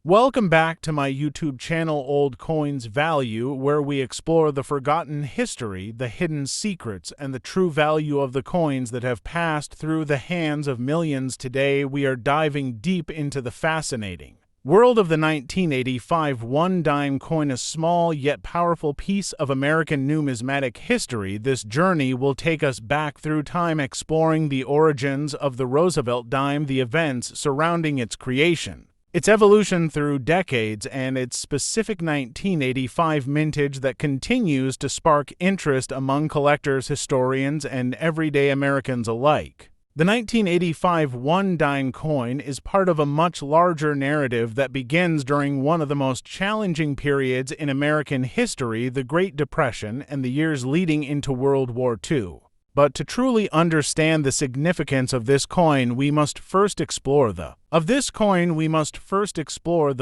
Welcome back to my YouTube channel Old Coins Value, where we explore the forgotten history, the hidden secrets, and the true value of the coins that have passed through the hands of millions. Today we are diving deep into the fascinating world of the 1985 One Dime coin, a small yet powerful piece of American numismatic history. This journey will take us back through time, exploring the origins of the Roosevelt Dime, the events surrounding its creation, its evolution through decades, and its specific 1985 mintage that continues to spark interest among collectors, historians, and everyday Americans alike. The 1985 One Dime coin is part of a much larger narrative that begins during one of the most challenging periods in American history, the Great Depression, and the years leading into World War II. But to truly understand the significance of this coin, we must first explore the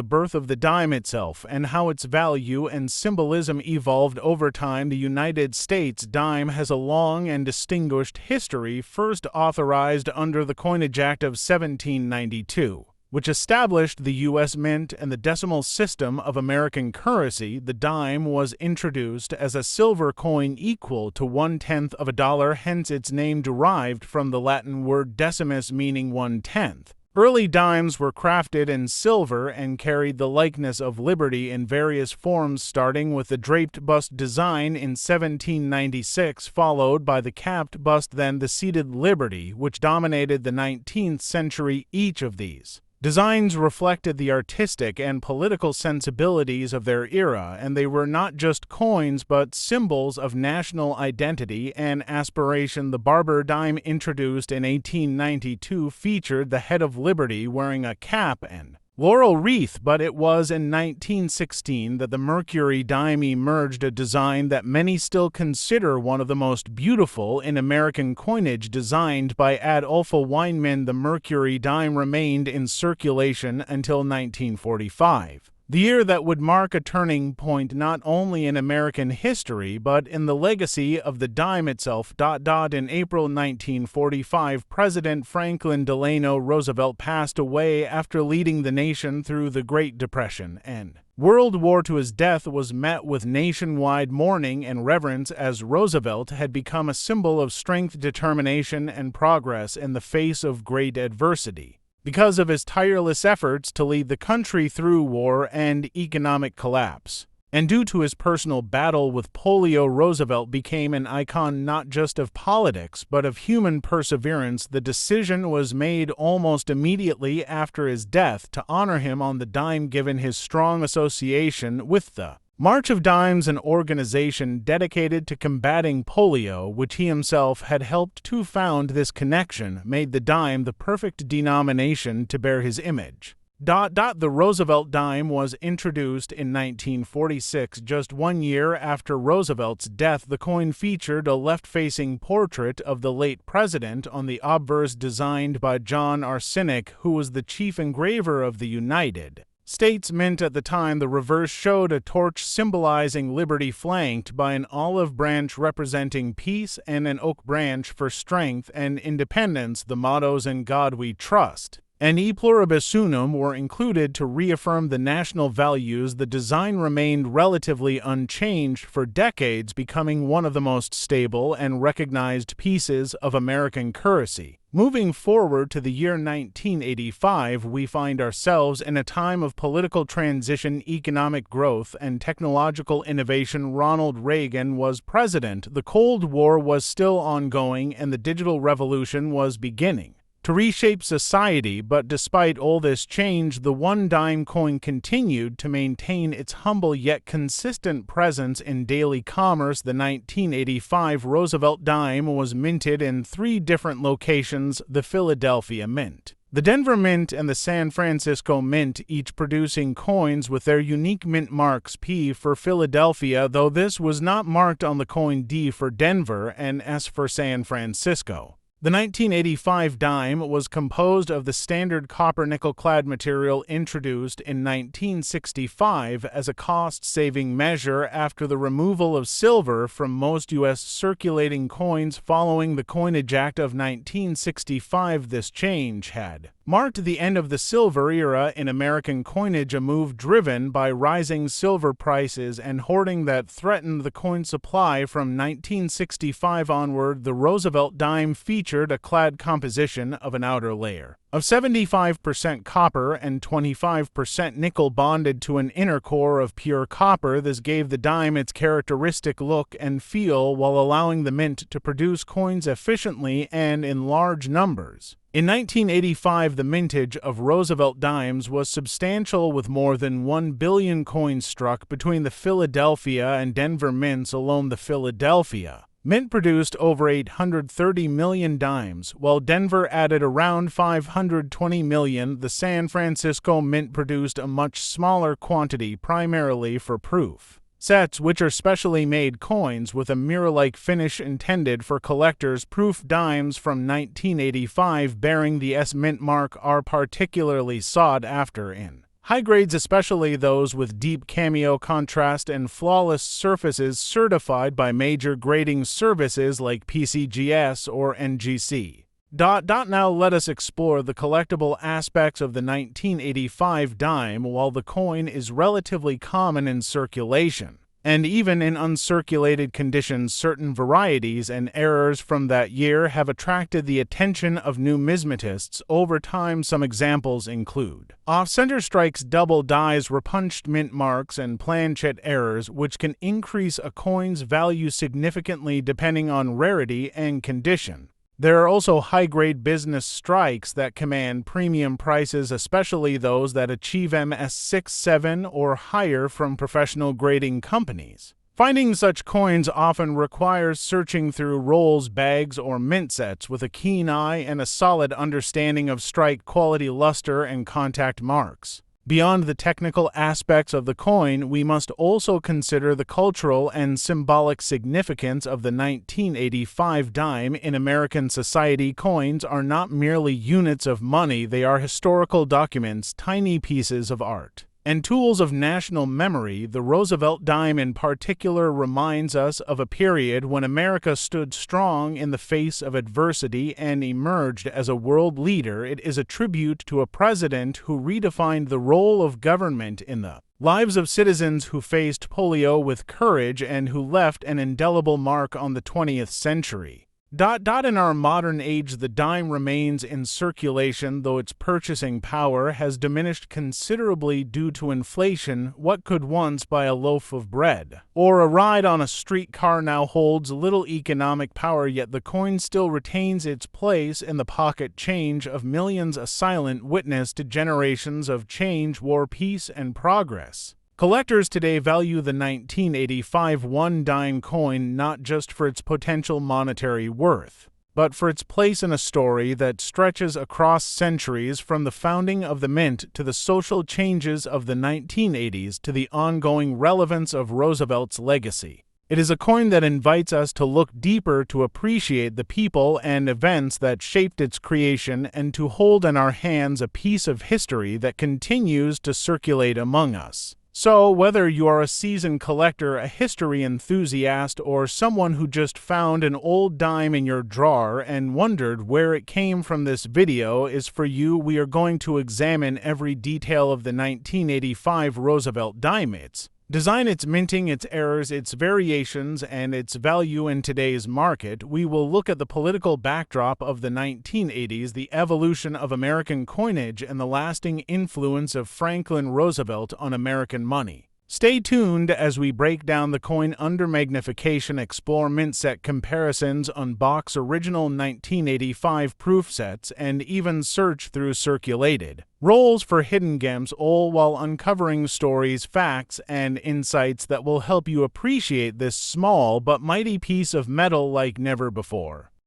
birth of the dime itself and how its value and symbolism evolved over time. The United States dime has a long and distinguished history, first authorized under the Coinage Act of 1792. Which established the U.S. Mint and the decimal system of American currency. The dime was introduced as a silver coin equal to 1/10 of a dollar, hence its name derived from the Latin word decimus, meaning 1/10. Early dimes were crafted in silver and carried the likeness of liberty in various forms, starting with the draped bust design in 1796, followed by the capped bust, then the seated liberty, which dominated the 19th century. Each of these designs reflected the artistic and political sensibilities of their era, and they were not just coins but symbols of national identity and aspiration. The barber dime, introduced in 1892, featured the head of liberty wearing a cap and laurel wreath, but it was in 1916 that the Mercury Dime emerged, a design that many still consider one of the most beautiful in American coinage. Designed by Adolph Weinman, the Mercury Dime remained in circulation until 1945. The year that would mark a turning point not only in American history but in the legacy of the dime itself. In April 1945, President Franklin Delano Roosevelt passed away after leading the nation through the Great Depression and World War II. His death was met with nationwide mourning and reverence, as Roosevelt had become a symbol of strength, determination, and progress in the face of great adversity. Because of his tireless efforts to lead the country through war and economic collapse, and due to his personal battle with polio, Roosevelt became an icon not just of politics but of human perseverance. The decision was made almost immediately after his death to honor him on the dime, given his strong association with the March of Dimes, an organization dedicated to combating polio, which he himself had helped to found. This connection made the dime the perfect denomination to bear his image. The Roosevelt Dime was introduced in 1946, just 1 year after Roosevelt's death. The coin featured a left-facing portrait of the late president on the obverse, designed by John Arsenic, who was the chief engraver of the United States Mint at the time. The reverse showed a torch symbolizing liberty, flanked by an olive branch representing peace and an oak branch for strength and independence. The mottos "In God We Trust" and "E Pluribus Unum" were included to reaffirm the national values. The design remained relatively unchanged for decades, becoming one of the most stable and recognized pieces of American currency. Moving forward to the year 1985, we find ourselves in a time of political transition, economic growth, and technological innovation. Ronald Reagan was president. The Cold War was still ongoing, and the digital revolution was beginning to reshape society. But despite all this change, the One Dime coin continued to maintain its humble yet consistent presence in daily commerce. The 1985 Roosevelt Dime was minted in 3 different locations: the Philadelphia Mint, the Denver Mint, and the San Francisco Mint, each producing coins with their unique mint marks: P for Philadelphia, though this was not marked on the coin, D for Denver, and S for San Francisco. The 1985 dime was composed of the standard copper nickel-clad material, introduced in 1965 as a cost-saving measure after the removal of silver from most U.S. circulating coins following the Coinage Act of 1965. This change had marked the end of the silver era in American coinage, a move driven by rising silver prices and hoarding that threatened the coin supply from 1965 onward. The Roosevelt dime featured a clad composition of an outer layer of 75% copper and 25% nickel bonded to an inner core of pure copper. This gave the dime its characteristic look and feel while allowing the mint to produce coins efficiently and in large numbers. In 1985, the mintage of Roosevelt dimes was substantial, with more than 1 billion coins struck between the Philadelphia and Denver mints alone. The Philadelphia mint produced over 830 million dimes, while Denver added around 520 million. The San Francisco mint produced a much smaller quantity, primarily for proof sets, which are specially made coins with a mirror-like finish intended for collectors. Proof dimes from 1985 bearing the S mint mark are particularly sought after in high grades, especially those with deep cameo contrast and flawless surfaces, certified by major grading services like PCGS or NGC. Now let us explore the collectible aspects of the 1985 dime. While the coin is relatively common in circulation, and even in uncirculated conditions, certain varieties and errors from that year have attracted the attention of numismatists over time. Some examples include off-center strikes, double dies, repunched mint marks, and planchet errors, which can increase a coin's value significantly depending on rarity and condition. There are also high-grade business strikes that command premium prices, especially those that achieve MS6, 7, or higher from professional grading companies. Finding such coins often requires searching through rolls, bags, or mint sets with a keen eye and a solid understanding of strike quality, luster, and contact marks. Beyond the technical aspects of the coin, we must also consider the cultural and symbolic significance of the 1985 dime. In American society, coins are not merely units of money, they are historical documents, tiny pieces of art, and tools of national memory. The Roosevelt dime in particular reminds us of a period when America stood strong in the face of adversity and emerged as a world leader. It is a tribute to a president who redefined the role of government in the lives of citizens, who faced polio with courage and who left an indelible mark on the 20th century. In our modern age, the dime remains in circulation, though its purchasing power has diminished considerably due to inflation. What could once buy a loaf of bread or a ride on a streetcar now holds little economic power, yet the coin still retains its place in the pocket change of millions, a silent witness to generations of change, war, peace, and progress. Collectors today value the 1985 One Dime coin not just for its potential monetary worth, but for its place in a story that stretches across centuries, from the founding of the mint to the social changes of the 1980s to the ongoing relevance of Roosevelt's legacy. It is a coin that invites us to look deeper, to appreciate the people and events that shaped its creation, and to hold in our hands a piece of history that continues to circulate among us. So, whether you are a seasoned collector, a history enthusiast, or someone who just found an old dime in your drawer and wondered where it came from, this video is for you. We are going to examine every detail of the 1985 Roosevelt dime, its design, its minting, its errors, its variations, and its value in today's market. We will look at the political backdrop of the 1980s, the evolution of American coinage, and the lasting influence of Franklin Roosevelt on American money. Stay tuned as we break down the coin under magnification, explore mint set comparisons, unbox original 1985 proof sets, and even search through circulated rolls for hidden gems, all while uncovering stories, facts, and insights that will help you appreciate this small but mighty piece of metal like never before.